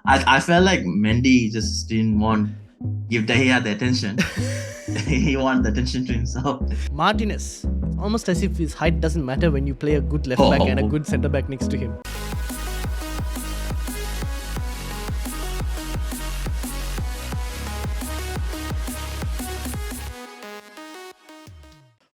I felt like Mendy just didn't want give De Gea the attention. He wanted the attention to himself. Martinez. Almost as if his height doesn't matter when you play a good left back and a good centre back next to him.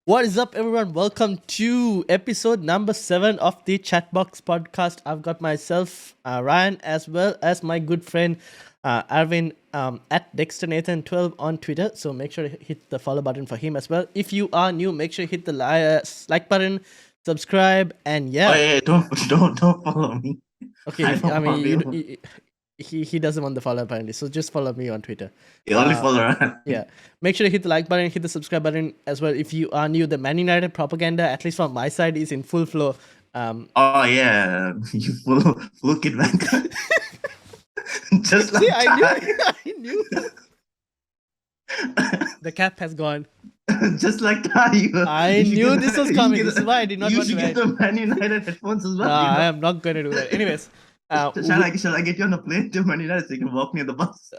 What is up, everyone? Welcome to episode number 7 of the Chatbox podcast. I've got myself, Ryan, as well as my good friend, Arvin, at DexterNathan12 on Twitter. So make sure to hit the follow button for him as well. If you are new, make sure you hit the like button, subscribe, and yeah. Oh, yeah, don't follow me. Okay, I mean, he doesn't want the follow apparently, so just follow me on Twitter. You only follow Ryan. Yeah, make sure to hit the like button, hit the subscribe button as well. If you are new, the Man United propaganda, at least from my side, is in full flow. Oh yeah, you full kid banker. Just like See, I knew. The cap has gone. Just like that. I knew this was coming. This is why I did not want to get the Man United headphones as well. I am not going to do that. Anyways. Shall I get you on a plane to Man United so you can walk near the bus?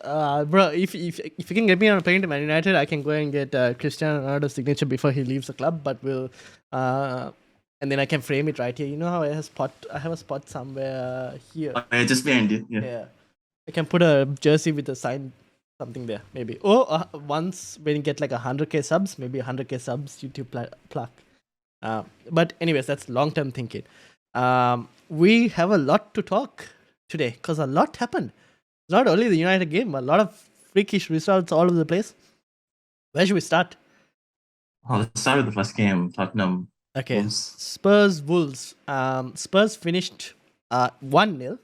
Bro, if you can get me on a plane to Man United, I can go and get Cristiano Ronaldo's signature before he leaves the club. But we'll, and then I can frame it right here. You know how I have a spot somewhere here. Just behind you. Yeah. I can put a jersey with a sign, something there, maybe. Or once when you get like 100k subs, maybe 100k subs, YouTube plaque. But anyways, that's long-term thinking. We have a lot to talk today because a lot happened. Not only the United game, a lot of freakish results all over the place. Where should we start? Let's start with the first game, Tottenham. Okay, Spurs Wolves. Spurs finished 1-0.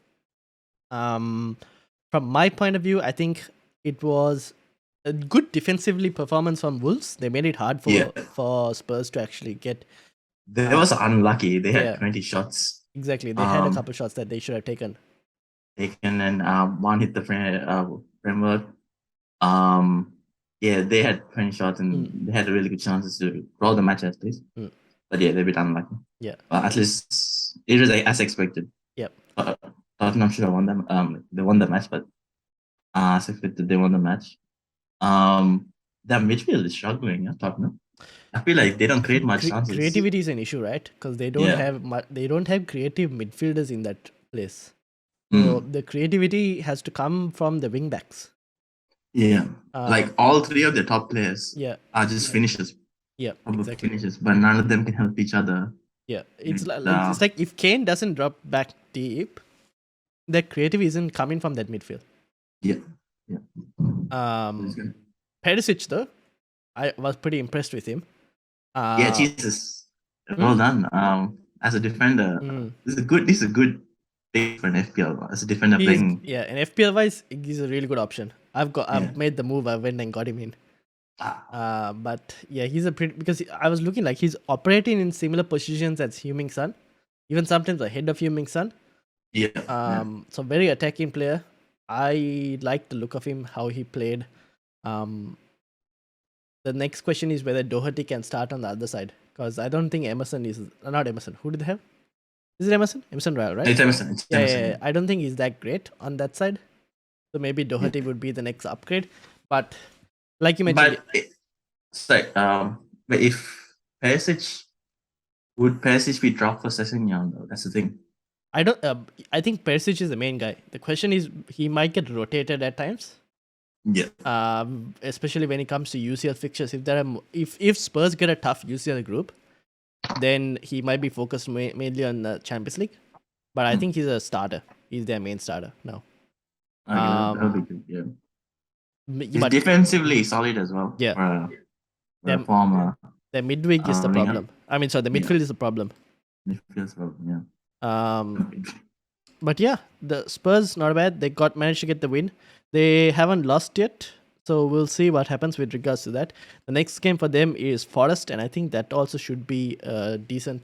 From my point of view, I think it was a good defensively performance from Wolves. They made it hard for Spurs to actually get. They was unlucky. They had 20 shots. Exactly. They had a couple shots that they should have taken. And one hit the framework. They had 20 shots and they had really good chances to roll the match at least. But yeah, they're a bit unlucky. Yeah. At least it was as expected. Yep. Tottenham should have won them. They won the match, but as expected, they won the match. Their midfield is struggling. Tottenham. I feel like they don't create much chances. Creativity is an issue, right? Because they don't have creative midfielders in that place. So the creativity has to come from the wing backs. Yeah, like all three of the top players. Are just finishers. Yeah, exactly. Finishers, but none of them can help each other. Yeah, it's like if Kane doesn't drop back deep, the creativity isn't coming from that midfield. Yeah. Perisic though, I was pretty impressed with him. Jesus, well done. As a defender, this is a good thing for an FPL as a defender playing. Yeah, and FPL wise, he's a really good option. I've made the move. I went and got him in. But yeah, he's because I was looking like he's operating in similar positions as Heung-min Son, even sometimes ahead of Heung-min Son. Yeah. So very attacking player. I like the look of him, how he played. The next question is whether Doherty can start on the other side. Because I don't think Emerson is... Not Emerson. Who did they have? Is it Emerson? Emerson Royal, right? It's Emerson. Yeah. I don't think he's that great on that side. So maybe Doherty would be the next upgrade. But like you mentioned... But if Perisic... Would Perisic be dropped for Sessegnon though? That's the thing. I think Perisic is the main guy. The question is he might get rotated at times. Yeah. Especially when it comes to UCL fixtures. If Spurs get a tough UCL group, then he might be focused mainly on the Champions League. But I think he's a starter. He's their main starter now. That'll be good. Yeah. He's defensively solid as well. Yeah. The midweek is the problem. The midfield is the problem. Midfield's problem. Yeah. But yeah, the Spurs not bad. They managed to get the win. They haven't lost yet, so we'll see what happens with regards to that. The next game for them is Forest, and I think that also should be a decent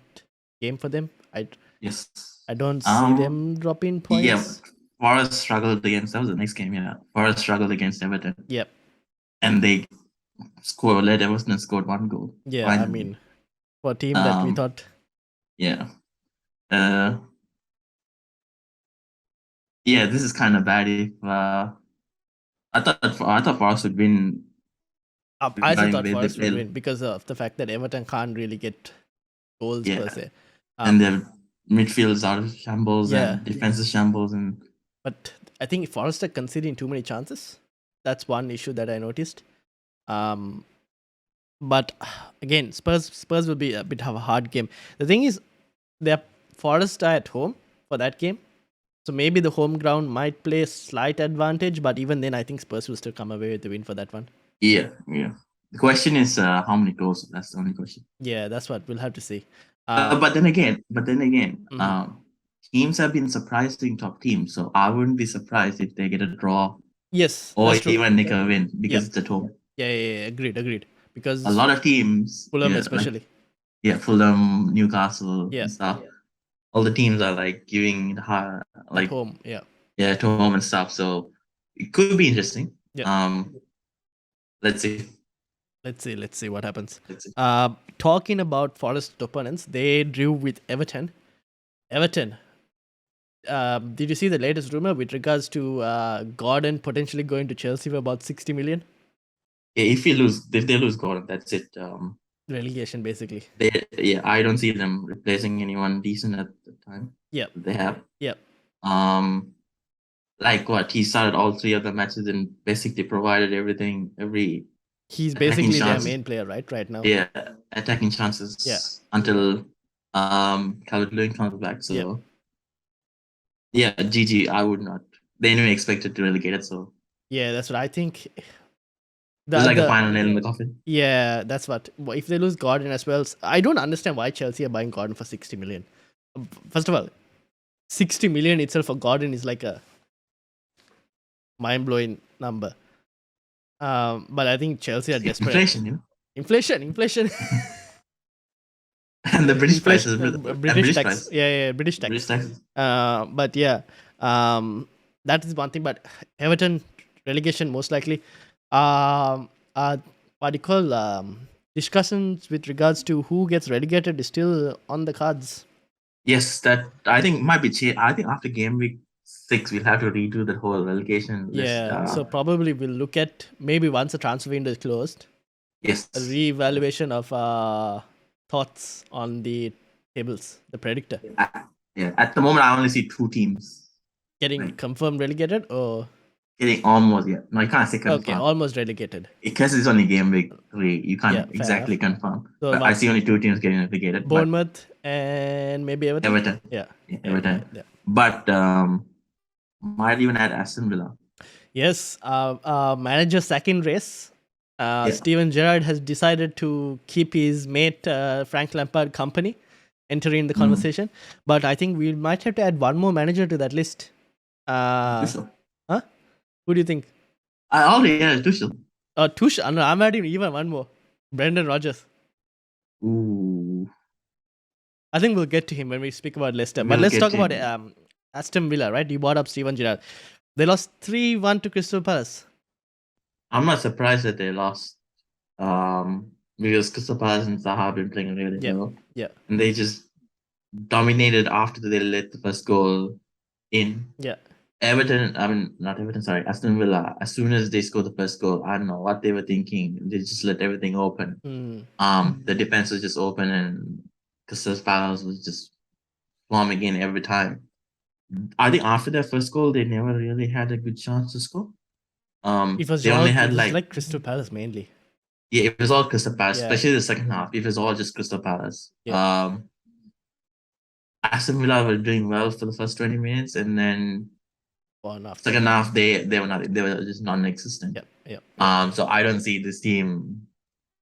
game for them. I don't see them dropping points. Yeah, Forest struggled against... That was the next game, yeah. Forest struggled against Everton. Yep. And they led Everton and scored 1 goal. Yeah, finally. For a team that we thought... Yeah. Yeah, this is kind of bad. If I thought Forest would win. I also Regarding thought where they Forest would play. win because of the fact that Everton can't really get goals per Yeah, se. and Um, their midfield is out of shambles yeah, and defense is shambles, and but I think Forest are conceding too many chances. That's one issue that I noticed. Um, but again, Spurs will be a bit of a hard game. The thing is, their Forest are at home for that game, so maybe the home ground might play a slight advantage. But even then, I think Spurs will still come away with the win for that one. yeah. The question is how many goals? That's the only question. Yeah, that's what we'll have to see. But then again, Mhm. teams have been surprising top teams, so I wouldn't be surprised if they get a draw Yes, or that's true. even nick a win Yeah, because it's at home. yeah. Agreed. A Because lot of teams, Fulham, yeah, like especially. Fulham, Newcastle, Yeah, and stuff. All the teams are like giving the high, at like home. Yeah, yeah, to home and stuff. So it could be interesting. yeah. Let's see. Let's see what happens. Let's see. Talking about Forest opponents, they drew with Everton. Everton. Did you see the latest rumor with regards to Gordon potentially going to Chelsea for about 60 million? Yeah, if they lose Gordon, that's it. Relegation, basically. I don't see them replacing anyone decent at the time. Yeah, They have. yeah. Like what he started all three of the matches and basically provided everything, every He's attacking basically their chance. main player, right now. Yeah, attacking Yeah, chances until Calvert-Lewin comes back. yeah, So yeah, GG. I would not. They anyway expected to relegate it, so yeah. That's what I think. it was like a The final nail in the coffin. Yeah, that's what. If they lose Gordon as well, I don't understand why Chelsea are buying Gordon for 60 million. First of all, 60 million itself for Gordon is like a mind blowing number. But I think Chelsea are desperate. Inflation, you know, Inflation, and the British inflation, prices, and British British tax. price, Yeah, British British tax. taxes. But yeah, that is one thing. But Everton relegation most likely. What do you call discussions with regards to who gets relegated is still on the cards. Yes, that I think might be changed. I think after game week 6, we'll have to redo the whole relegation list. Yeah, so probably we'll look at maybe once the transfer window is closed, Yes, a re-evaluation of thoughts on the tables, the predictor. yeah. At the moment, I only see two teams Getting confirmed relegated or getting almost. Yeah, no, you can't say confirm. okay, almost relegated. Because it's only game week 3. You can't Yeah, fair exactly enough. confirm. So But I see only two teams getting relegated. But Bournemouth and maybe Everton. Everton, Yeah, Everton. yeah. But might even add Aston Villa. Yes, manager second race. Steven Gerrard has decided to keep his mate Frank Lampard company, entering the conversation. But I think we might have to add one more manager to that list. Tuchel. Huh? Who do you think? I already had Tuchel. Tuchel. No, I'm adding even one more. Brendan Rodgers. Ooh. I think we'll get to him when we speak about Leicester. But We'll let's get talk to about him. Aston Villa, right? You brought up Steven Gerrard. They lost 3-1 to Crystal Palace. I'm not surprised that they lost. Because Crystal Palace and Zaha have been playing really well. Yeah. And they just dominated after they let the first goal in. Yeah. Not Everton, sorry, Aston Villa, as soon as they scored the first goal, I don't know what they were thinking. They just let everything open. The defense was just open and Crystal Palace was just swarming in every time. I think after their first goal, they never really had a good chance to score. It was they only had like Crystal Palace mainly. Yeah, it was all Crystal Palace, Yeah. especially the second half. It was all just Crystal Palace. Yeah. Aston Villa were doing well for the first 20 minutes, and then second half they were not. They were just non-existent. Yeah. So I don't see this team.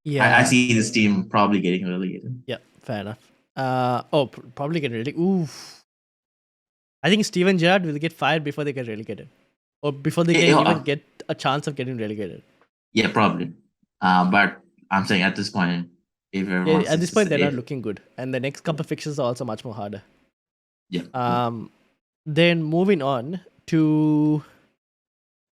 Yeah. I see this team probably getting relegated. Yeah, fair enough. Probably get relegated. Oof. I think Steven Gerrard will get fired before they get relegated, or before they can even get a chance of getting relegated. Yeah, probably. But I'm saying at this point, at this point they're not looking good, and the next couple of fixtures are also much more harder. Yeah. Then moving on to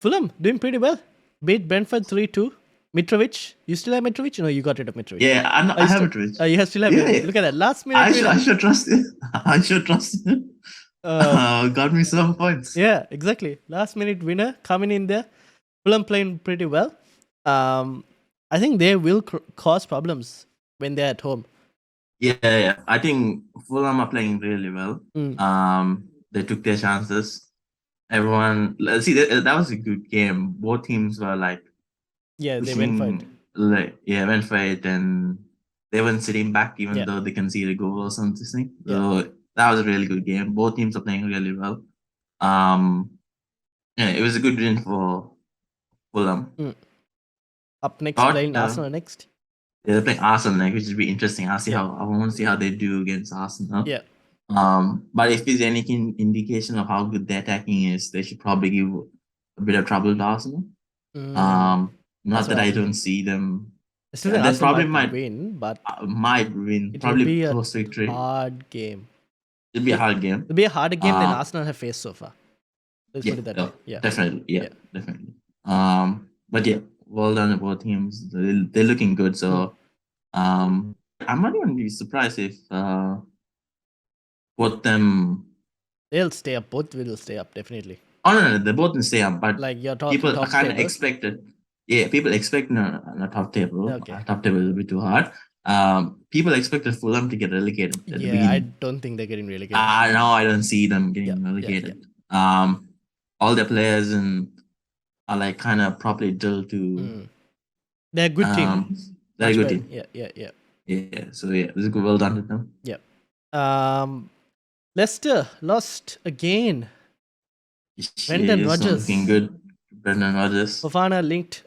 Fulham, doing pretty well. Beat Brentford 3-2. Mitrovic, you still have Mitrovic? No, you got rid of Mitrovic. Yeah, I have Mitrovic. You still have Mitrovic. Look at that last minute. I should trust him. I should trust him. Got me some points. Yeah, exactly. Last minute winner coming in there. Fulham playing pretty well. I think they will cause problems when they're at home. Yeah. I think Fulham are playing really well. They took their chances. Everyone, let's see, that was a good game. Both teams were like Yeah, they went for it. pushing, went for it, and they weren't sitting back even though they conceded a goal or something. So that was a really good game. Both teams are playing really well. Yeah, it was a good win for Fulham. Up next, But playing Arsenal next. they're playing Arsenal next, which will be interesting. I want to see how they do against Arsenal. Yeah. But if there's any indication of how good their attacking is, they should probably give a bit of trouble to Arsenal. Not that I don't see them. I still think They Arsenal probably might win, but might win. it Probably will be close victory. Hard game. It'll be a hard game. It'll be a harder game than Arsenal have faced so far. Let's put it that way. Yeah, definitely. Yeah, definitely. But yeah, well done to both teams. They're looking good. So, I might even be surprised if both them. They'll stay up. Both will stay up definitely. Oh no, they both will stay up. But like you're people kind of expected. Yeah, people expect no top table. Okay. Top table will be too hard. People expected Fulham to get relegated. I don't think they're getting relegated. No, I don't see them getting relegated. All the players are like kind of properly drilled to. They're a good team. They're a good team. Yeah. So it was well done to them. Yeah. Leicester lost again. Brendan Rodgers. Looking good. Brendan Rodgers. Fofana linked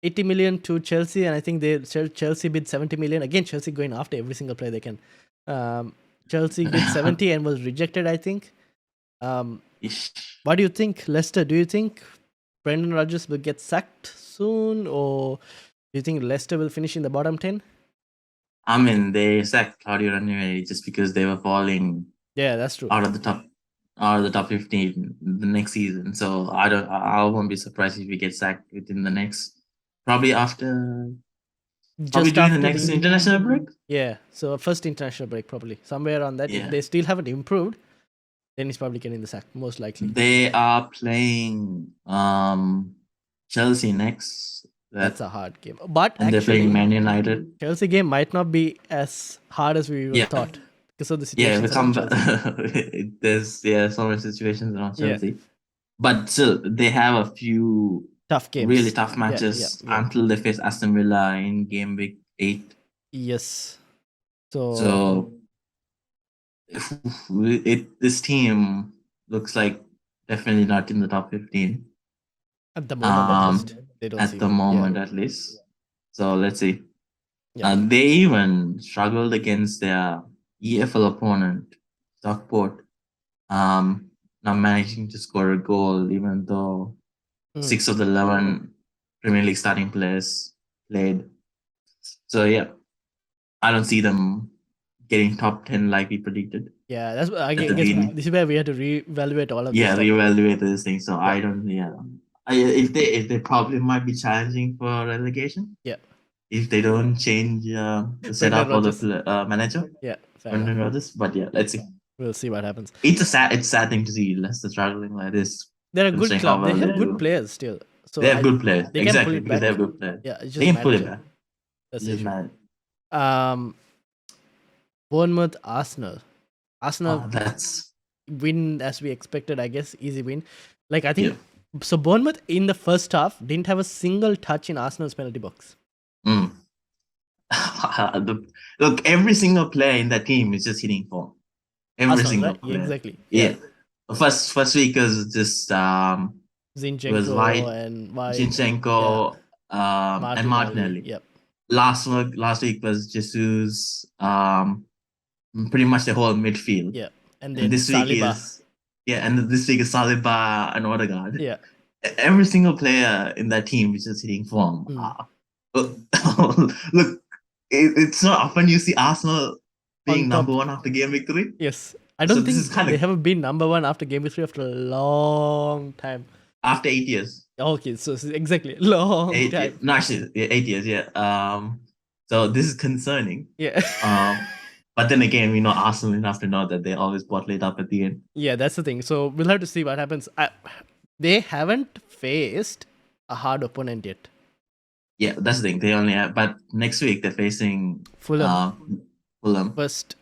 80 million to Chelsea, and I think Chelsea bid 70 million. Again, Chelsea going after every single player they can. Chelsea bid 70 and was rejected, I think. What do you think, Leicester? Do you think Brendan Rodgers will get sacked soon, or do you think Leicester will finish in the bottom 10? I mean, they sacked Claudio Ranieri just because they were falling. Yeah, that's true. Out of the top 15 the next season. So I won't be surprised if we get sacked within the next, probably during the next international break. Yeah, so first international break probably somewhere on that. If they still haven't improved, then he's probably getting the sack most likely. They are playing Chelsea next. That's a hard game, but and they're playing Man United. Chelsea game might not be as hard as we thought because of the situation. There's so many situations around Chelsea, but still they have a few tough games, really tough matches until they face Aston Villa in Gameweek 8. Yes. So this team looks like definitely not in the top 15 at the moment. At least. So let's see. They even struggled against their EFL opponent, Stockport. Not managing to score a goal, even though 6 of the 11 Premier League starting players played. So I don't see them getting top 10 like we predicted. Yeah, that's I guess this is where we have to reevaluate all of this. Yeah, reevaluate this thing. So I don't. If they probably might be challenging for relegation. Yeah. If they don't change the setup or the manager. Yeah. Brendan Rodgers. But let's see. We'll see what happens. It's a sad thing to see Leicester struggling like this. They're a good club. They have good players still. So they have good players. They exactly, can pull it back. They have good players. Yeah, it's just they can pull it back. That's it. Bournemouth, Arsenal. That's win as we expected, I guess. Easy win. Like I think so. Bournemouth in the first half didn't have a single touch in Arsenal's penalty box. Look, every single player in that team is just hitting form. Every single player. Exactly. Yeah. First week was just Zinchenko was White, and Zinchenko, and Martinelli. Yep. Last week was Jesus. Pretty much the whole midfield. Yeah. And then this week is Saliba and Odegaard. Yeah. Every single player in that team is just hitting form. Look, it's not often you see Arsenal being number one after Gameweek 3. Yes. I don't think they haven't been number one after Gameweek 3 after a long time. After 8 years. Okay, so exactly. Long time. No, actually, 8 years, yeah. So this is concerning. Yeah. But then again, we know Arsenal enough to know that they always bottle it up at the end. Yeah, that's the thing. So we'll have to see what happens. They haven't faced a hard opponent yet. Yeah, that's the thing. They only have, but next week they're facing Fulham, Fulham. first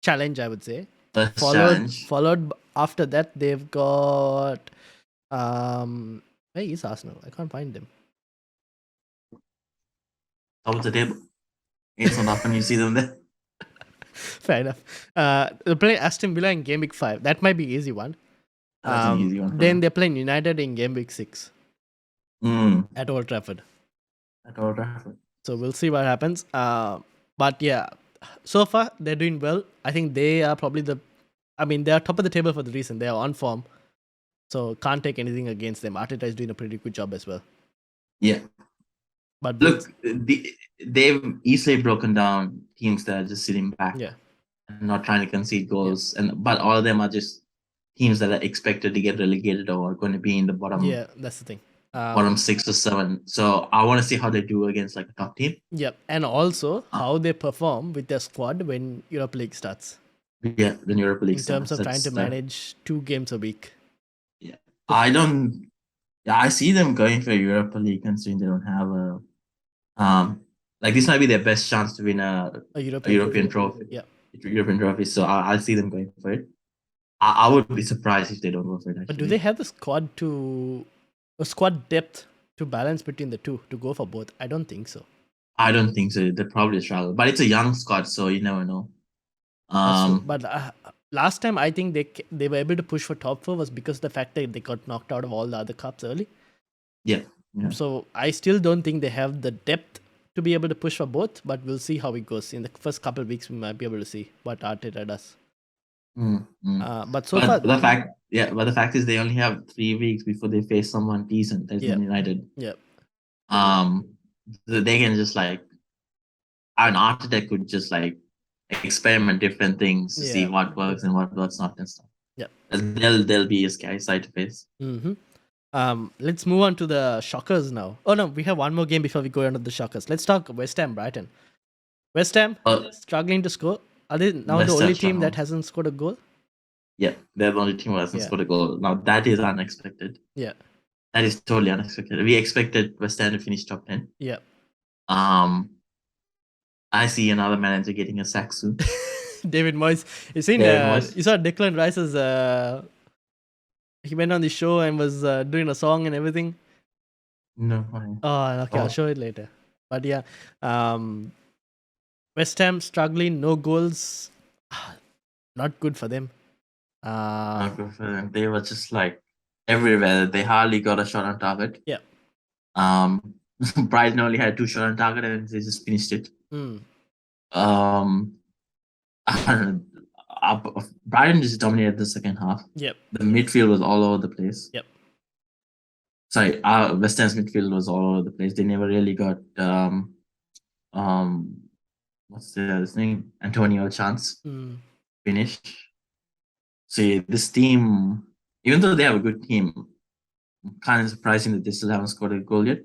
challenge, I would say. First challenge. Followed after that, they've got where is Arsenal? I can't find them. Top of the table. It's not often you see them there. Fair enough. They play Aston Villa in Gameweek 5. That might be easy one. That's an easy one. Then they're playing United in Gameweek 6 at Old Trafford. So we'll see what happens. But yeah, so far they're doing well. I think they are probably they are top of the table for the reason. They are on form. So can't take anything against them. Arteta is doing a pretty good job as well. Yeah. But look, they've easily broken down teams that are just sitting back. Yeah. And not trying to concede goals. Yeah. But all of them are just teams that are expected to get relegated or are going to be in the bottom. Yeah, that's the thing. Bottom 6 or 7. So I want to see how they do against like a top team. Yep. And also how they perform with their squad when Europa League starts. Yeah, when Europa League starts. In terms of trying to manage 2 games a week. Yeah. I see them going for Europa League considering they don't have a like this might be their best chance to win a European trophy. Yeah. European trophy. So I'll see them going for it. I would be surprised if they don't go for it. Actually. But do they have the squad depth to balance between the two to go for both? I don't think so. I don't think so. They probably struggle, but it's a young squad, so you never know. But last time I think they were able to push for top 4 was because of the fact that they got knocked out of all the other cups early. Yeah. So I still don't think they have the depth to be able to push for both, but we'll see how it goes. In the first couple of weeks, we might be able to see what Arteta does. But the fact is they only have 3 weeks before they face someone decent as United. Yeah. So they can just like, an Arteta could just like experiment different things to see what works and what works not and stuff. Yeah. They'll be a scary side to face. Let's move on to the shockers now. Oh no, we have one more game before we go on to the shockers. Let's talk West Ham Brighton. West Ham struggling to score. Are they now the only team that hasn't scored a goal? Yeah, they're the only team that hasn't scored a goal. Now that is unexpected. Yeah. That is totally unexpected. We expected West Ham to finish top 10. Yeah. I see another manager getting a sack soon. David Moyes. You saw Declan Rice's he went on the show and was doing a song and everything. No. Okay, I'll show it later. But yeah, West Ham struggling, no goals. Not good for them. Not good for them. They were just like everywhere. They hardly got a shot on target. Yeah. Brighton only had 2 shots on target and they just finished it. Brighton just dominated the second half. Yep. The midfield was all over the place. Yep. Sorry, West Ham's midfield was all over the place. They never really got what's his name? Antonio a chance finish. See, this team, even though they have a good team, kind of surprising that they still haven't scored a goal yet.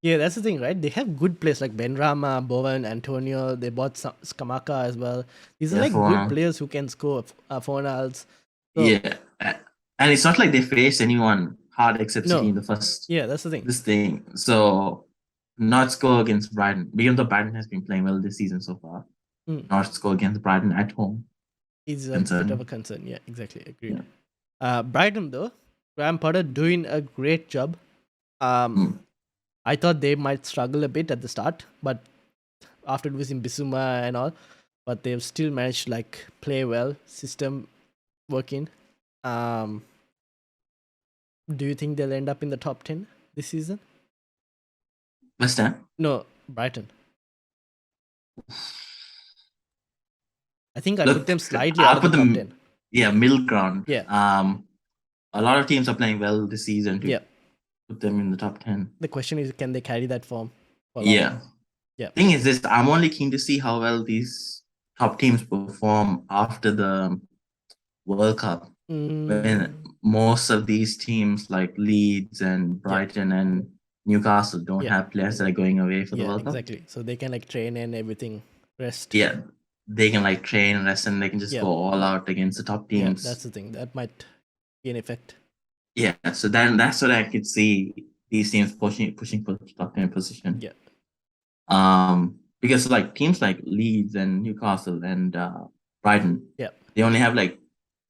Yeah, that's the thing, right? They have good players like Benrahma, Bowen, Antonio. They bought Skamaka as well. These are good players who can score Fornals. So, and it's not like they faced anyone hard except City in the first. Yeah, that's the thing. This thing. So, not score against Brighton, even though Brighton has been playing well this season so far. Not score against Brighton at home is a bit of a concern. Yeah, exactly. Agreed. Yeah. Brighton, though, Graham Potter doing a great job. I thought they might struggle a bit at the start, but after losing Bissouma and all, but they've still managed to play well, system working. Do you think they'll end up in the top 10 this season? West Ham? No, Brighton. I think I put them slightly out of the top 10. Yeah, middle ground. Yeah. A lot of teams are playing well this season to put them in the top 10. The question is, can they carry that form? Yeah. Thing is this, I'm only keen to see how well these top teams perform after the World Cup. When most of these teams like Leeds and Brighton and Newcastle don't have players that are going away for the World Cup. Exactly. So they can train and everything, rest. Yeah. they can like train and rest, and they can just Yeah. go all out against the top Yeah, teams. that's the thing. That might be an effect. Yeah, so then that's what I could see these teams pushing for the top 10 position. Yeah. Because like teams like Leeds and Newcastle and Brighton, Yeah. they only have like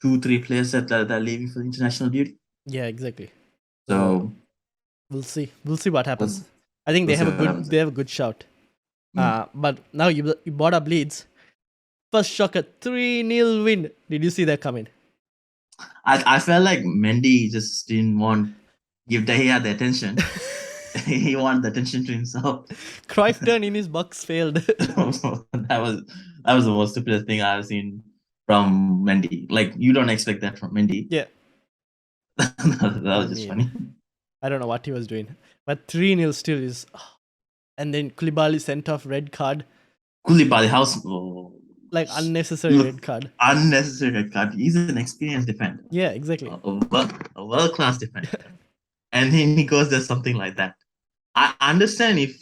2-3 players that are leaving for international duty. Yeah, exactly. So we'll see. We'll see what happens. we'll, I think we'll see what happens. they have a good shout. Mm. But now you bought up Leeds. First shocker, 3-0 win. Did you see that coming? I felt like Mendy just didn't want give De Gea the attention. He wanted the attention to himself. Cruyff turn in his box failed. that was the most stupidest thing I've seen from Mendy. Like you don't expect that from Mendy. Yeah. that was just funny. I don't know what he was doing. But 3-0 still is. And then Koulibaly sent off red card. Koulibaly, like unnecessary red card. Unnecessary red card. He's an experienced defender. Yeah, exactly. A world-class defender. And then he goes does something like that. I understand if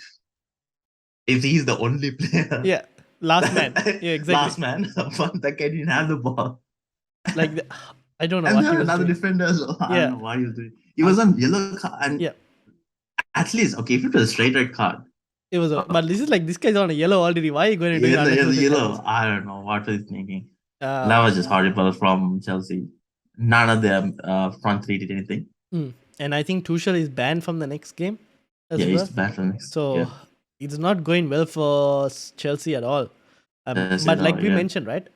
he's the only player. Yeah, last man. Yeah, exactly. Last man, but that guy didn't have the ball. Like I don't know and what he was another doing. defender as well. I don't know what he was doing. He was on yellow card. And yeah. At least, okay, if it was a straight red card. It was but this is like this guy's on a yellow already. Why are you going to do yellow? I don't know what he's thinking. That was just horrible from Chelsea. None of the front three did anything. And I think Tuchel is banned from the next game. He's banned from the next. So it's not going well for Chelsea at all. But like we mentioned, right?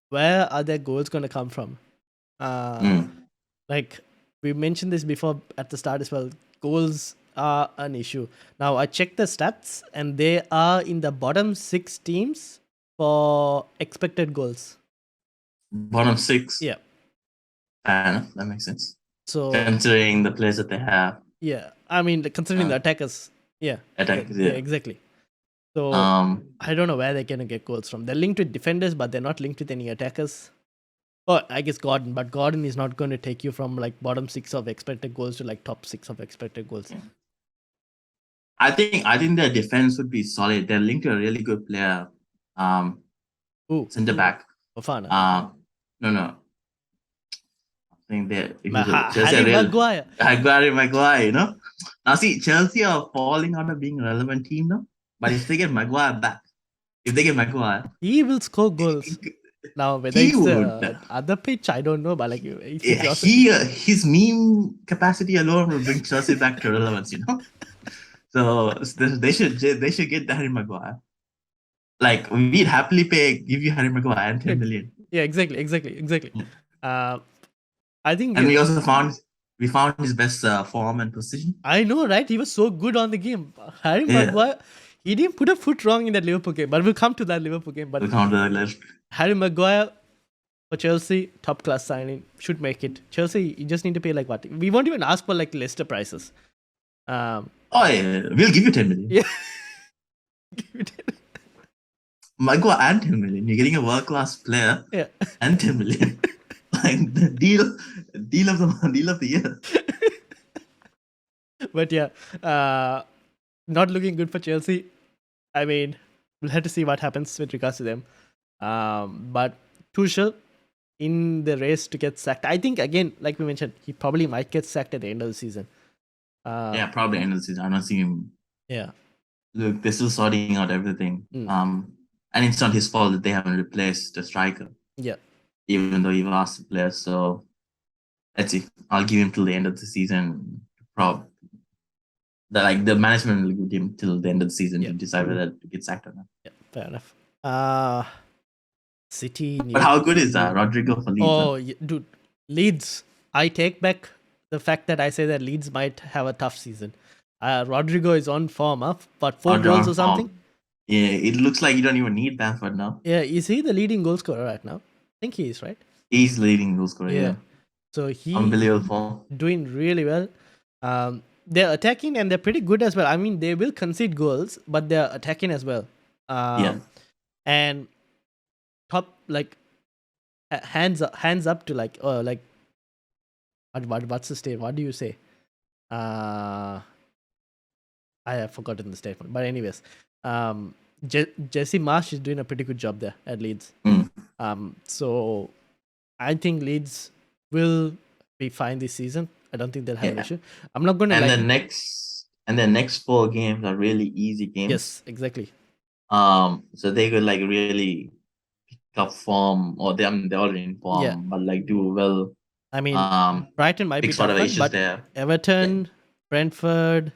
Where are their goals going to come from? Like we mentioned this before at the start as well. Goals are an issue. Now I checked the stats and they are in the bottom 6 teams for expected goals. Bottom 6? Yeah. That makes sense. So considering the players that they have. Yeah. I mean considering the attackers. Yeah. Attackers, yeah, exactly. So I don't know where they're gonna get goals from. They're linked with defenders, but they're not linked with any attackers. Oh, I guess Gordon, but Gordon is not going to take you from like bottom 6 of expected goals to like top 6 of expected goals. Yeah. I think their defense would be solid. They're linked to a really good player. Centre back. Fofana. No. I think they're Harry Maguire, you know. Now see, Chelsea are falling out of being a relevant team now. But if they get Maguire back, he will score goals. Now whether it's other pitch, I don't know, but like his meme capacity alone will bring Chelsea back to relevance, you know. So they should get Harry Maguire. Like we'd happily give you Harry Maguire and 10 million. Yeah, exactly. I think, and we also found his best form and position. I know, right? He was so good on the game. Harry Maguire. He didn't put a foot wrong in that Liverpool game, but we'll come to that Liverpool game. But Harry Maguire for Chelsea, top class signing, should make it. Chelsea, you just need to pay like what? We won't even ask for like Leicester prices. We'll give you 10 million. Yeah. Maguire and 10 million. You're getting a world class player. Yeah. And 10 million. Like the deal of the year. But yeah, not looking good for Chelsea. I mean, we'll have to see what happens with regards to them. But Tuchel in the race to get sacked. I think again, like we mentioned, he probably might get sacked at the end of the season. Probably end of the season. I don't see him. Yeah. Look, they're still sorting out everything. And it's not his fault that they haven't replaced the striker. Yeah. Even though you've asked the players, so let's see. I'll give him till the end of the season. The management will give him till the end of the season to decide whether to get sacked or not. Yeah, fair enough. City. But how good is that Rodrigo for Leeds? Oh, dude, Leeds. I take back the fact that I say that Leeds might have a tough season. Rodrigo is on form, but 4 goals or something. Yeah, it looks like you don't even need Bamford now. Yeah, is he the leading goal scorer right now? I think he is, right? He's leading goal scorer. Yeah. So he unbelievable, doing really well. They're attacking and they're pretty good as well. I mean, they will concede goals, but they're attacking as well. And top hands up to what's the statement? What do you say? I have forgotten the statement. But anyways, Jesse Marsh is doing a pretty good job there at Leeds. So I think Leeds will be fine this season. I don't think they'll have an Yeah. issue. I'm not gonna And like. the next 4 games are really easy games. Yes, exactly. So they could like really pick up form, or they're already in Yeah, form, but like do well. I mean, Brighton might be Fix tough whatever one, issues but there. Yeah, Everton, Brentford,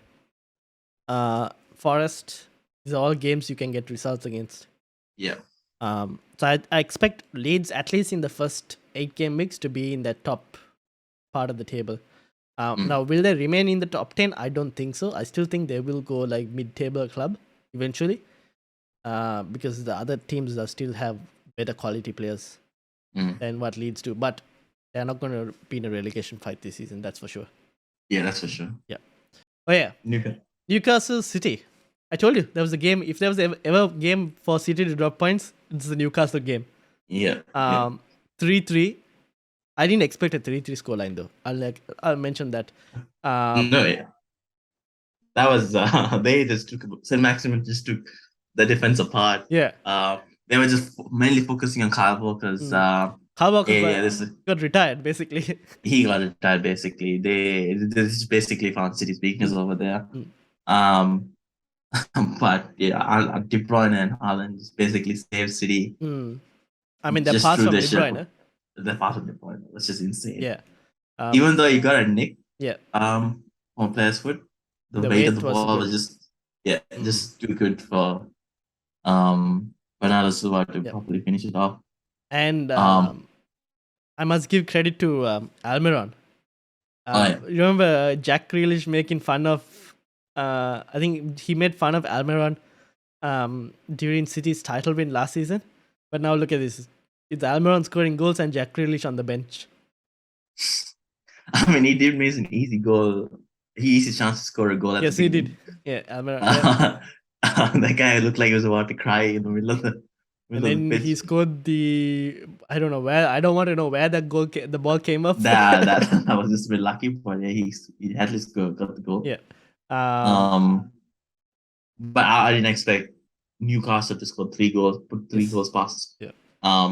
Forest, these are all games you can get results against. yeah. So I expect Leeds at least in the first 8 game mix to be in that top part of the table. Now, will they remain in the top 10? I don't think so. I still think they will go like mid-table club eventually, because the other teams are still have better quality players than what Leeds do. But they're not going to be in a relegation fight this season. That's for sure. Yeah, that's for sure. Yeah. Oh yeah, Newcastle City. I told you there was a game. If there was ever a game for City to drop points, it's the Newcastle game. Yeah. Yeah. 3-3. I didn't expect a 3-3 scoreline though. I'll mention that. No, yeah. That was they just took St. Maximin just took the defense apart. Yeah. They were just mainly focusing on Kyle Walker's Kyle Walker this got retired basically. he got retired basically. They just basically found City's weakness over there. Um but yeah, De Bruyne and Haaland just basically saved City. I mean, they're Just passed threw from the De ship. Bruyne. The part of De Bruyne was just insane. Yeah. Even though he got a nick, Yeah. on player's foot, the The weight of the weight was ball good. was just too good for Bernardo Silva to properly finish it off. And I must give credit to Almiron. Remember Jack Grealish making fun of? I think he made fun of Almiron during City's title win last season. But now look at this: it's Almiron scoring goals and Jack Grealish on the bench. I mean, he did miss an easy goal. He missed a chance to score a goal. Yes, he did. Yeah, Almiron. That guy looked like he was about to cry in the middle of the And then pitch. he scored the. I don't know where. I don't want to know where the ball came up. That was just a bit lucky, but yeah, he at least got the goal. Yeah. But I didn't expect Newcastle to score 3 goals, put 3 goals past. Yeah.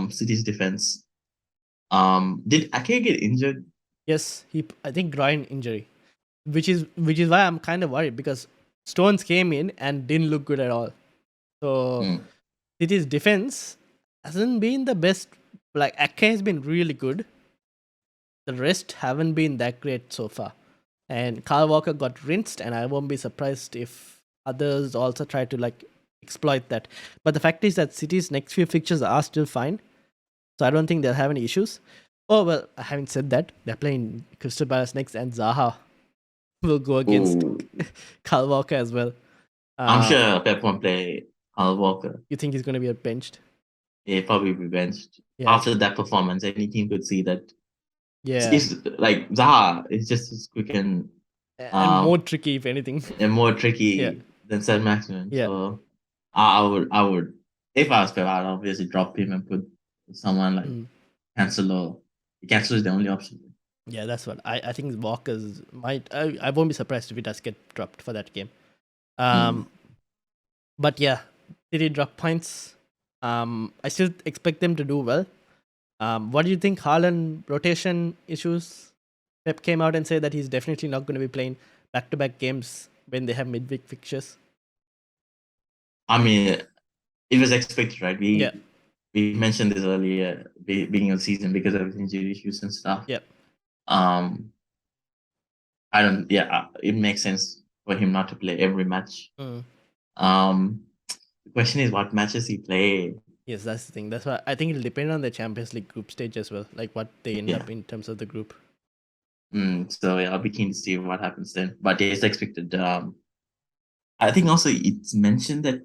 City's defense. Did Ake get injured? Yes, I think groin injury, which is why I'm kind of worried, because Stones came in and didn't look good at all. So City's defense hasn't been the best. Like Ake has been really good. The rest haven't been that great so far. And Kyle Walker got rinsed, and I won't be surprised if others also try to like exploit that. But the fact is that City's next few fixtures are still fine. So I don't think they'll have any issues. Oh, well, having said that, they're playing Crystal Palace next, and Zaha will go against Kyle Walker as well. I'm sure Pep won't play Kyle Walker. You think he's going to be benched? Yeah, probably be benched. Yeah. After that performance, any team could see that. Yeah. It's like Zaha is just as quick and more tricky, if anything. And more tricky than St. Maximin. Yeah. So I would, if I was Pep, I'd obviously drop him and put someone like Cancelo. Cancelo is the only option. Yeah, that's what I think. Walker's might. I won't be surprised if he does get dropped for that game. But yeah, did he drop points? I still expect them to do well. What do you think? Haaland rotation issues. Pep came out and said that he's definitely not going to be playing back-to-back games when they have midweek fixtures. I mean, it was expected, right? We mentioned this earlier, beginning of the season, because of injury issues and stuff. Yep. It makes sense for him not to play every match. The question is what matches he play. Yes, that's the thing. That's why I think it'll depend on the Champions League group stage as well, like what they end up in terms of the group. So yeah, I'll be keen to see what happens then. But yeah, it's expected. I think also it's mentioned that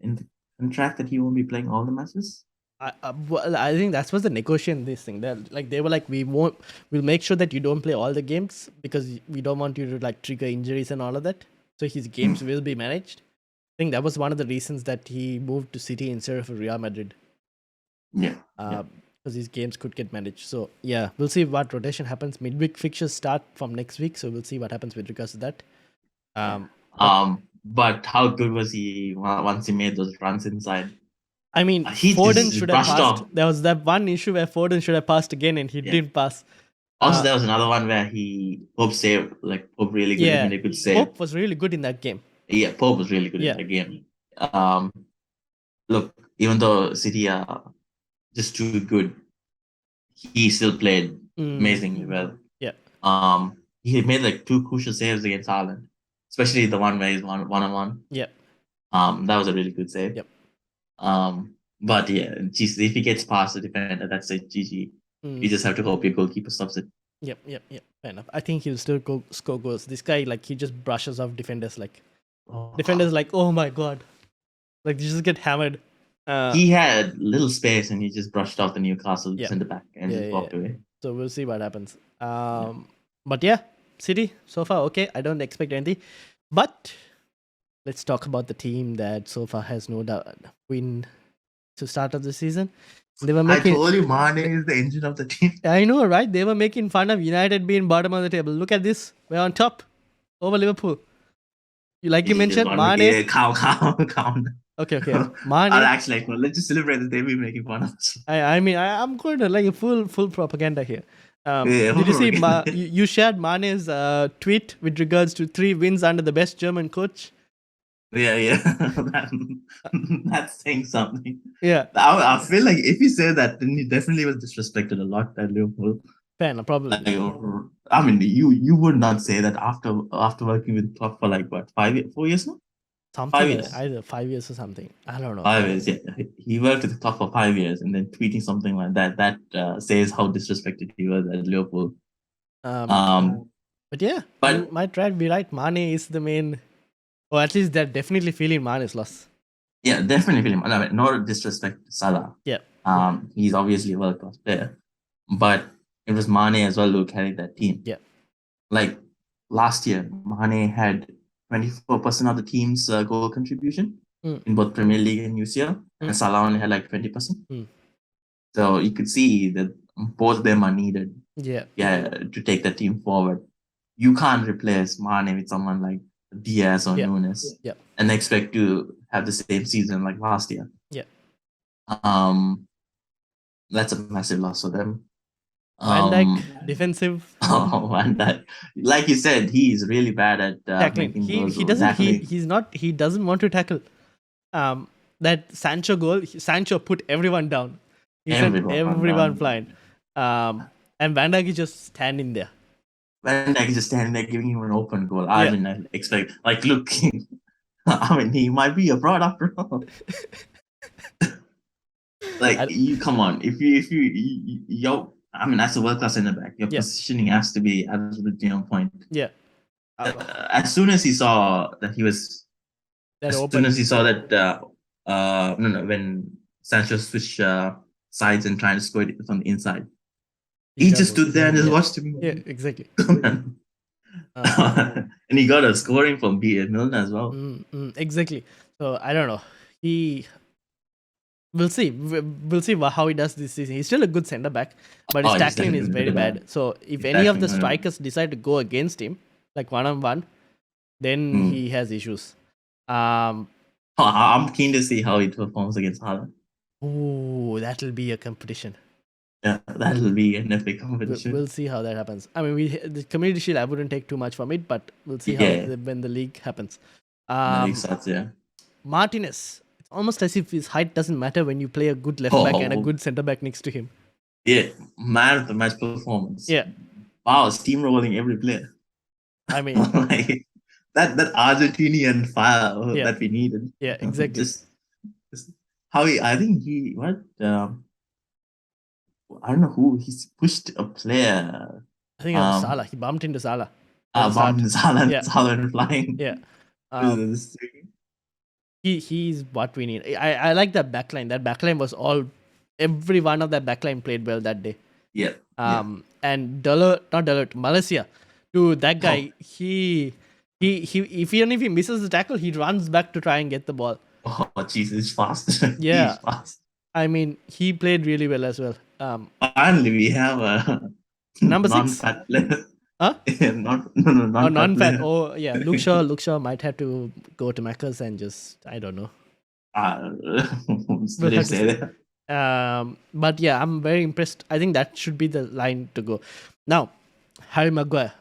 in the contract that he won't be playing all the matches. I think that's what's the negotiation. This thing, they were like, we'll make sure that you don't play all the games because we don't want you to like trigger injuries and all of that. So his games will be managed. I think that was one of the reasons that he moved to City instead of Real Madrid. Yeah. Because his games could get managed. So yeah, we'll see what rotation happens. Midweek fixtures start from next week, so we'll see what happens with regards to that. But how good was he once he made those runs inside? I mean, He Foden just should have brushed passed. off. There was that one issue where Foden should have passed again and he Yeah. didn't pass. Also, there was another one where Pope saved, like Pope really good, Yeah, made a good save. Pope was really good in that game. Yeah, Pope was really good Yeah. in that game. Look, even though City are just too good, he still played amazingly well. Yeah. He made like two crucial saves against Ireland, especially the one where he's one on one. Yeah. That was a really good save. Yep. But yeah, geez, if he gets past the defender, that's it. GG. You just have to hope your goalkeeper stops it. Yep. Fair enough. I think he'll still go score goals. This guy, like, he just brushes off defenders. Like, defenders, like, oh my god, like they just get hammered. He had little space and he just brushed off the Newcastle centre back and just walked away. So we'll see what happens. But yeah, City so far okay. I don't expect anything. But let's talk about the team that so far has no doubt win to start of the season. They were making. I told you, Mane is the engine of the team. I know, right? They were making fun of United being bottom of the table. Look at this. We're on top over Liverpool. You mentioned, Mane. Count. Okay. Mane. Actually, let's just celebrate that they've been making fun of us. I'm going to like full propaganda here. Did you see? You shared Mane's tweet with regards to 3 wins under the best German coach. Yeah. That's saying something. Yeah. I feel like if he said that, then he definitely was disrespected a lot at Liverpool. Fair, no problem. I mean, you would not say that after working with Klopp for like what 4 years now? Something 5 years. Either 5 years or something. I don't know. 5 years, yeah. He worked with Klopp for 5 years and then tweeting something like that. That says how disrespected he was at Liverpool. But yeah, you might be right. Mane is the main. Or at least they're definitely feeling Mane's loss. Yeah, definitely feeling. I mean, no disrespect to Salah. Yeah. He's obviously a world-class player. But it was Mane as well who carried that team. Yeah. Like last year, Mane had 24% of the team's goal contribution in both Premier League and UCL. And Salah only had like 20%. So you could see that both of them are needed to take the team forward. You can't replace Mane with someone like Diaz or Nunes and expect to have the same season like last year. Yeah. That's a massive loss for them. Van Dijk, defensive. Van Dijk. Like you said, he's really bad at tackling. He doesn't want to tackle. That Sancho goal, Sancho put everyone down. He sent everyone flying. And Van Dijk is just standing there. Van Dijk is just standing there giving him an open goal. I didn't expect, like, look, I mean, he might be a fraud after all. Like, come on. If you I mean, as a world-class centre back, your positioning has to be absolutely on point. Yeah. As soon as he saw that he was, soon as he saw that, when Sancho switched sides and trying to score it from the inside, he just stood there and just watched him. Yeah, exactly. And he got a scoring from Milner as well. Exactly. So I don't know. We'll see. We'll see how he does this season. He's still a good centre back, but his tackling is very bad. So if any of the strikers decide to go against him, like 1-on-1, then he has issues. I'm keen to see how he performs against Haaland. Oh, that'll be a competition. Yeah, that'll be an epic competition. We'll see how that happens. I mean, the Community Shield, I wouldn't take too much from it, but we'll see how when the league happens. The league starts, Martinez. It's almost as if his height doesn't matter when you play a good left back and a good centre back next to him. Yeah, man of the match performance. Yeah. Wow, steamrolling every player. I mean, like that Argentinian fire that we needed. Yeah, exactly. Just how I think he I don't know who he's pushed a player. I think it was Salah. He bumped into Salah. Bumped into Salah. Yeah. Salah and flying. Yeah. He's what we need. I like that backline. That backline was every one of that backline played well that day. Yeah. And Malaysia. Dude, that guy, he even if he misses the tackle, he runs back to try and get the ball. Oh, jeez, he's fast. Yeah. He's fast. I mean, he played really well as well. Finally, we have a number 6. non-fat player. Huh? Not Oh, non-cut non-fan. player. Oh, yeah. Luke Shaw might have to go to Macca's and just, I don't know. Uh, We'll let him have to say see. that. But yeah, I'm very impressed. I think that should be the line to go. Now, Harry Maguire.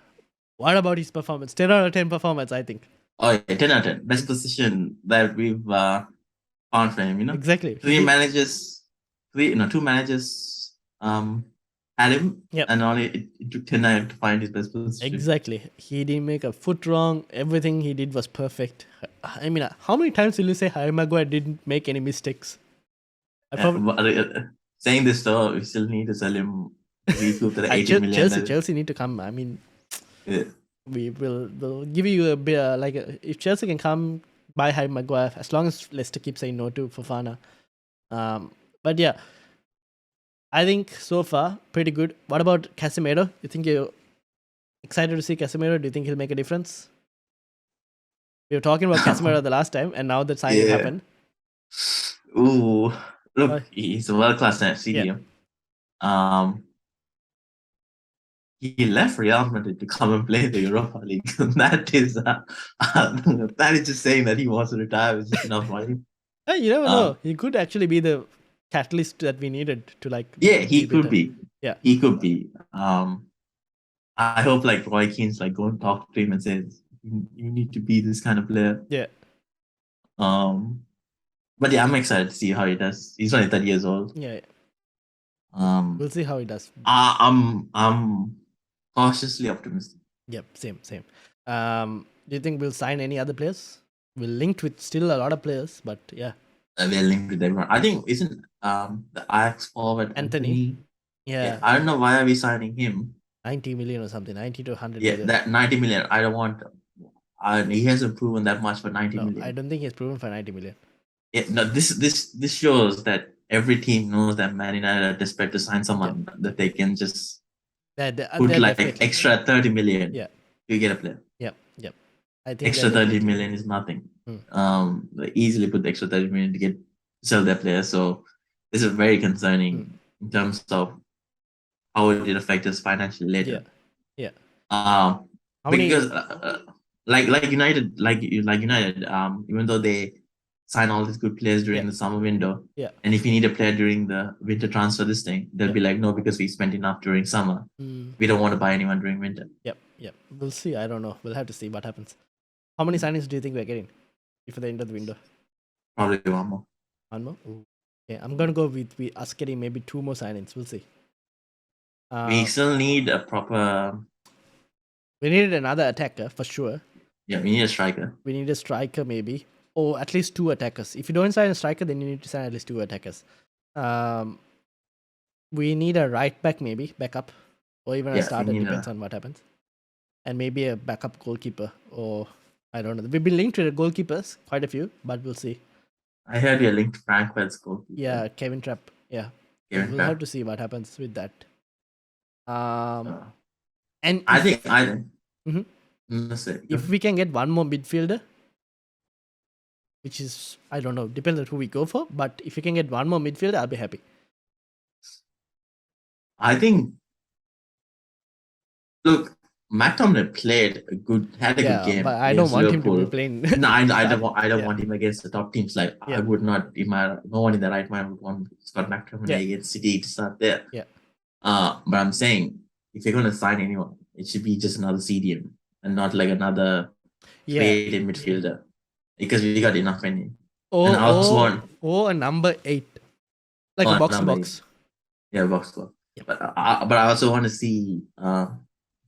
What about his performance? 10 out of 10 performance, I think. Oh yeah, 10 out of 10. Best position that we've found for him, Exactly. He Three did. managers, two managers had him, Yep. and only it took 10 out to find his best position. Exactly. He didn't make a foot wrong. Everything he did was perfect. I mean, how many times will you say Harry Maguire didn't make any mistakes? I probably, But, saying this though, we still need to sell him, recoup the 80 million. Chelsea need to come. I mean, Yeah. we will give you a bit if Chelsea can come buy Harry Maguire as long as Leicester keep saying no to Fofana. But yeah, I think so far pretty good. What about Casemiro? You think you're excited to see Casemiro? Do you think he'll make a difference? We were talking about Casemiro the last time, and now the signing Yeah. happened. Ooh, look, he's a world-class CDM. He left Real Madrid to come and play the Europa League. that is just saying that he wants to retire with just enough money. Hey, you never know. He could actually be the catalyst that we needed to Yeah, he could better. be. Yeah, he could be. I hope like Roy Keane's like go and talk to him and says you need to be this kind of player. Yeah. But yeah, I'm excited to see how he does. He's only 30 years old. Yeah. We'll see how he does. I'm cautiously optimistic. Yep, same. Do you think we'll sign any other players? We're linked with still a lot of players, but yeah. We're linked with everyone. I think isn't the Ajax forward Anthony? Yeah. I don't know why are we signing him. 90 million or something, 90 to 100 Yeah, million. that 90 million. I don't want. He hasn't proven that much for 90 million. I don't think he's proven for 90 million. Yeah, no, this shows that every team knows that Man United are desperate to sign someone that they can just put like extra 30 million. Yeah, you get a player. Yep. I think extra 30 million is nothing. They easily put the extra 30 million to sell their players. So this is very concerning in terms of how it will affect us financially later. Yeah. Because like United, even though they sign all these good players during the summer window, and if you need a player during the winter transfer, they'll be like, no, because we spent enough during summer, we don't want to buy anyone during winter. Yep. We'll see. I don't know. We'll have to see what happens. How many signings do you think we're getting before the end of the window? Probably one more. One more? Ooh. Okay, I'm gonna go with us getting maybe 2 more signings. We'll see. We still need a proper. We needed another attacker for sure. Yeah, we need a striker. We need a striker maybe, or at least 2 attackers. If you don't sign a striker, then you need to sign at least 2 attackers. We need a right back maybe, backup, or even a starter. Depends on what happens. And maybe a backup goalkeeper, or I don't know. We've been linked to the goalkeepers, quite a few, but we'll see. I heard you're linked to Frankfurt's goalkeeper. Yeah, Kevin Trapp. Yeah, we'll have to see what happens with that. And I think if we can get one more midfielder, which is I don't know, depends on who we go for. But if we can get one more midfielder, I'll be happy. I think. Look, McTominay had a good game. But I don't want him to be playing. No, I don't want him against the top teams. Like I would not. No one in the right mind would want Scott McTominay against City to start there. Yeah. But I'm saying if you're gonna sign anyone, it should be just another CDM and not like another creative midfielder because we got enough money. Or a number 8, like a box to box. Yeah, box to box. Yeah. But I also want to see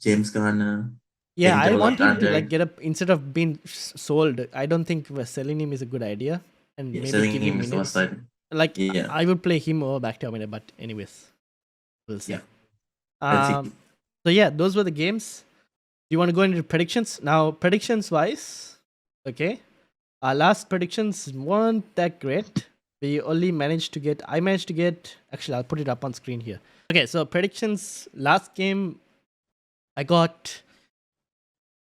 James Garner. Yeah, I want him to like get up instead of being sold. I don't think selling him is a good idea. And maybe selling him is the worst side. Like I would play him over McTominay, but anyways, we'll see. Yeah. So yeah, those were the games. Do you want to go into predictions now? Predictions wise, okay. Our last predictions weren't that great. We only managed to get. Actually, I'll put it up on screen here. Okay, so predictions. Last game, I got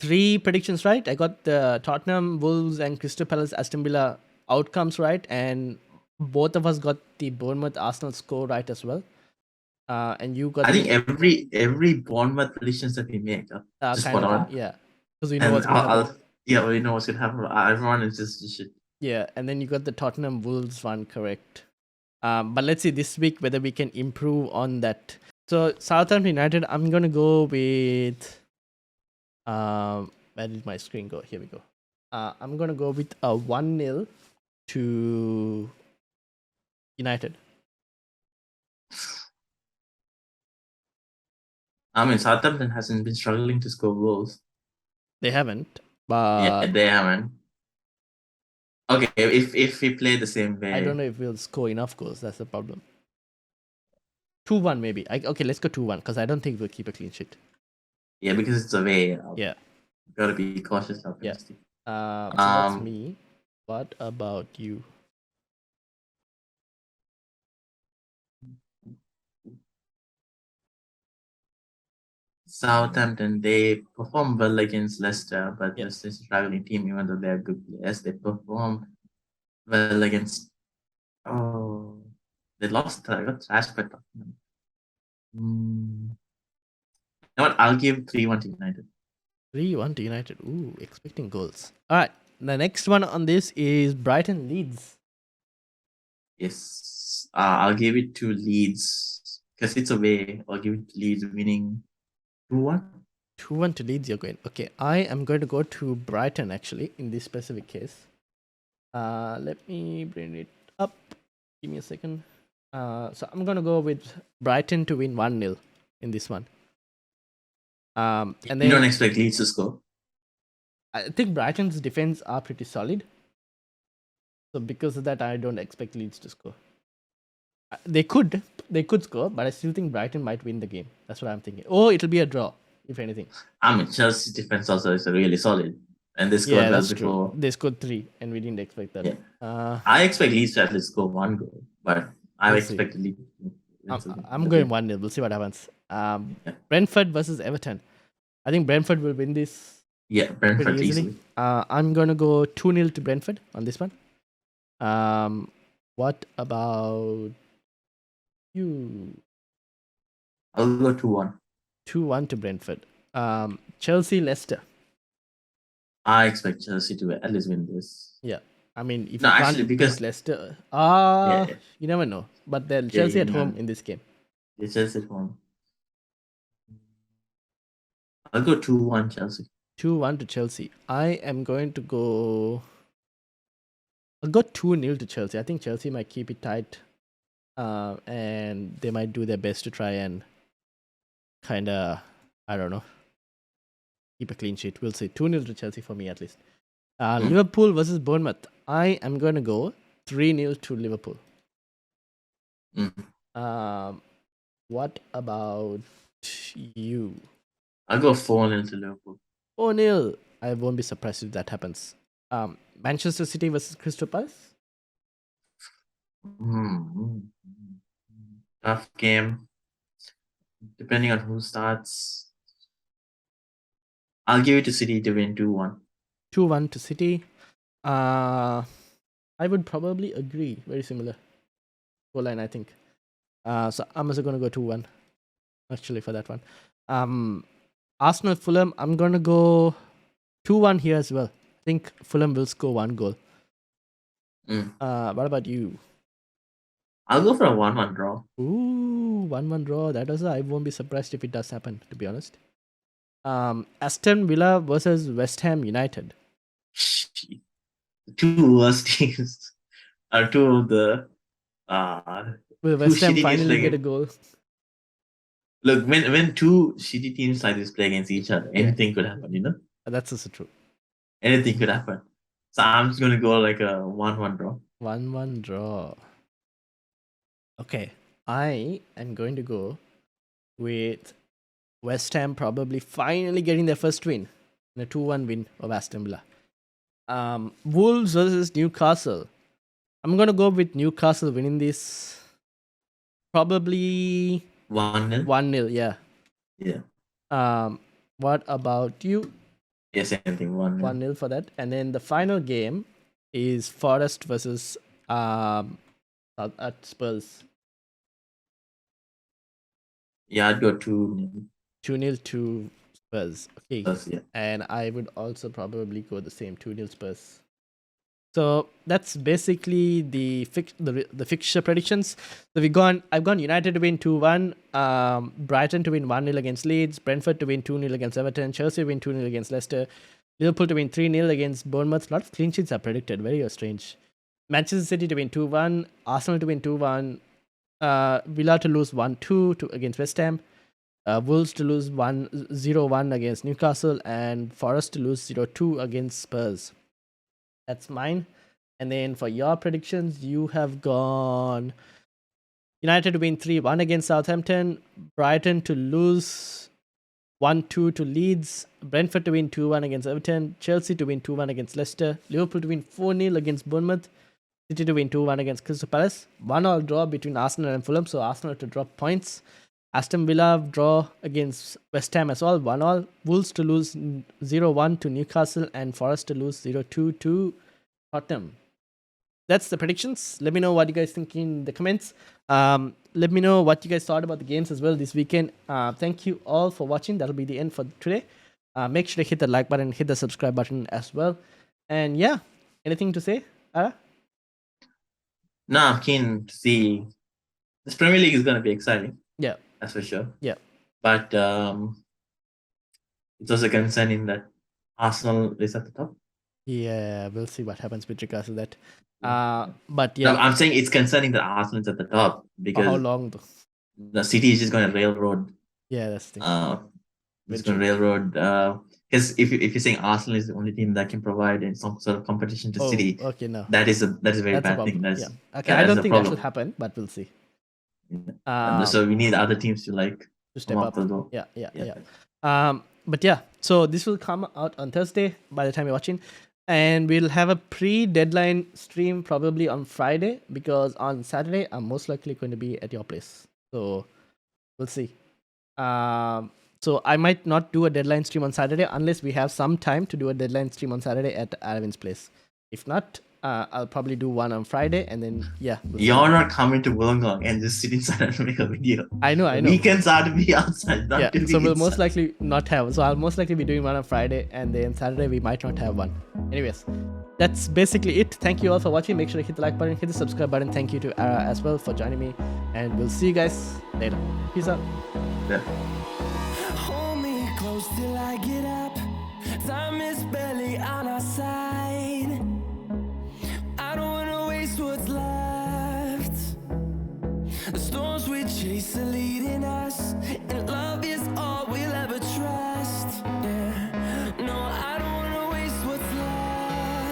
3 predictions right. I got the Tottenham, Wolves, and Crystal Palace, Aston Villa outcomes right, and both of us got the Bournemouth, Arsenal score right as well. And you got I think the every Bournemouth predictions that we make are just kind spot of on. yeah, because we know And what's gonna happen. yeah, we know what's gonna happen. Everyone is just shit. Yeah, and then you got the Tottenham Wolves one correct. But let's see this week whether we can improve on that. So Southampton United, I'm gonna go with. Where did my screen go? Here we go. I'm gonna go with a 1-0 to United. I mean, Southampton hasn't been struggling to score goals. They haven't, Yeah, but they haven't. Okay, if we play the same I don't way, know if we'll score enough goals. That's the problem. 2-1 maybe. Okay, let's go 2-1 because I don't think we'll keep a clean sheet. yeah, because it's away. Yeah, Gotta be cautious, yeah. optimistic. So that's me. What about you? Southampton, they perform well against Leicester, but Yeah. Leicester's a struggling team, even though they're good players. They perform well against. Oh, they lost. Got thrashed by Tottenham. You know what? I'll give 3-1 to United. 3-1 to United. Ooh, expecting goals. All right. The next one on this is Brighton Leeds. Yes. I'll give it to Leeds because it's away. I'll give it to Leeds winning 2-1. 2-1 to Leeds, you're going. Okay, I am going to go to Brighton actually in this specific case. Let me bring it up. Give me a second. So I'm going to go with Brighton to win 1-0 in this one. And You then don't expect Leeds to score? I think Brighton's defense are pretty solid. So because of that, I don't expect Leeds to score. They could score, but I still think Brighton might win the game. That's what I'm thinking. Oh, it'll be a draw, if anything. I mean, Chelsea's defense also is really solid, and they scored Yeah, well that's true. before. They scored 3, and we didn't expect that. Yeah. I expect Leeds to at least score 1 goal, but I We'll see. expect Leeds to win I'm the going game. 1-0. We'll see what happens. Yeah. Brentford versus Everton. I think Brentford will win this Yeah, pretty Brentford easily. easily. I'm going to go 2-0 to Brentford on this one. What about you? I'll go 2-1. 2-1 to Brentford. Chelsea Leicester. I expect Chelsea to at least win this. Yeah. I mean, if No, you actually, can't beat because Leicester, yeah, you never know. But then yeah, Chelsea you at know, home in this game. it's Chelsea at home. I'll go 2-1 Chelsea. 2-1 to Chelsea. I am going to go. I'll go 2-0 to Chelsea. I think Chelsea might keep it tight. And they might do their best to try and kind of, I don't know, keep a clean sheet. We'll see. 2-0 to Chelsea for me at least. Liverpool versus Bournemouth. I am going to go 3-0 to Liverpool. What about you? I'll go 4-0 to Liverpool. 4-0. I won't be surprised if that happens. Manchester City versus Crystal Palace. Tough game. Depending on who starts, I'll give it to City to win 2-1. 2-1 to City. I would probably agree. Very similar goal line, I think. So I'm also going to go 2-1 actually for that one. Arsenal Fulham, I'm going to go 2-1 here as well. I think Fulham will score 1 goal. What about you? I'll go for a 1-1 draw. Ooh, 1-1 draw. That also, I won't be surprised if it does happen, to be honest. Aston Villa versus West Ham United. The two worst teams are two of the Will two West Ham shitty teams finally get a playing. goal? Look, when two shitty teams like this play against each other, Yeah. anything could happen, you know? That's also true. Anything could happen. So I'm just gonna go like a 1-1 draw. 1-1 draw. Okay. I am going to go with West Ham probably finally getting their first win. And a 2-1 win of Aston Villa. Wolves versus Newcastle. I'm going to go with Newcastle winning this probably 1-0. 1-0, yeah. Yeah. What about you? Yeah, same thing. 1-0. 1-0 for that. And then the final game is Forest versus at Spurs. Yeah, I'd go 2-0. 2-0 to Spurs. Okay. Spurs, yeah. And I would also probably go the same 2-0 Spurs. So that's basically the fixture predictions. So I've gone United to win 2-1, Brighton to win 1-0 against Leeds, Brentford to win 2-0 against Everton, Chelsea to win 2-0 against Leicester, Liverpool to win 3-0 against Bournemouth. A lot of clean sheets are predicted. Very strange. Manchester City to win 2-1, Arsenal to win 2-1, Villa to lose 1-2 against West Ham, Wolves to lose 1-0-1 against Newcastle, and Forest to lose 0-2 against Spurs. That's mine. And then for your predictions, you have gone United to win 3-1 against Southampton, Brighton to lose 1-2 to Leeds, Brentford to win 2-1 against Everton, Chelsea to win 2-1 against Leicester, Liverpool to win 4-0 against Bournemouth, City to win 2-1 against Crystal Palace, 1-all draw between Arsenal and Fulham, so Arsenal to drop points. Aston Villa draw against West Ham as well, 1-all. Wolves to lose 0-1 to Newcastle, and Forest to lose 0-2 to Tottenham. That's the predictions. Let me know what you guys think in the comments. Let me know what you guys thought about the games as well this weekend. Thank you all for watching. That'll be the end for today. Make sure to hit the like button, hit the subscribe button as well. And yeah, anything to say, Ara? No, I'm keen to see. This Premier League is going to be exciting. Yeah. That's for sure. Yeah. But it's also concerning that Arsenal is at the top. Yeah, we'll see what happens with regards to that. Yeah. But yeah. No, I'm saying it's concerning that Arsenal is at the top because for how long though? the City is just going to railroad. Yeah, that's the thing. It's going to railroad. Because if you're saying Arsenal is the only team that can provide in some sort of competition to City, okay, no. that is a very bad thing. Yeah. Okay, I don't think that should happen, but we'll see. So we need other teams to step up. as well. Yeah. But yeah, so this will come out on Thursday by the time you're watching, and we'll have a pre-deadline stream probably on Friday, because on Saturday I'm most likely going to be at your place. So we'll see. So I might not do a deadline stream on Saturday unless we have some time to do a deadline stream on Saturday at Aravin's place. If not, I'll probably do one on Friday, and then You're not coming to Wollongong and just sit inside and make a video. I know. Weekends are to be outside. Yeah, so we'll most likely not have. So I'll most likely be doing one on Friday, and then Saturday we might not have one. Anyways, that's basically it. Thank you all for watching. Make sure to hit the like button, hit the subscribe button. Thank you to Ara as well for joining me, and we'll see you guys later. Peace out. Yeah. Hold me close till I get up. Time is barely on our side. I don't wanna waste what's left. The storms we chase are leading us, and love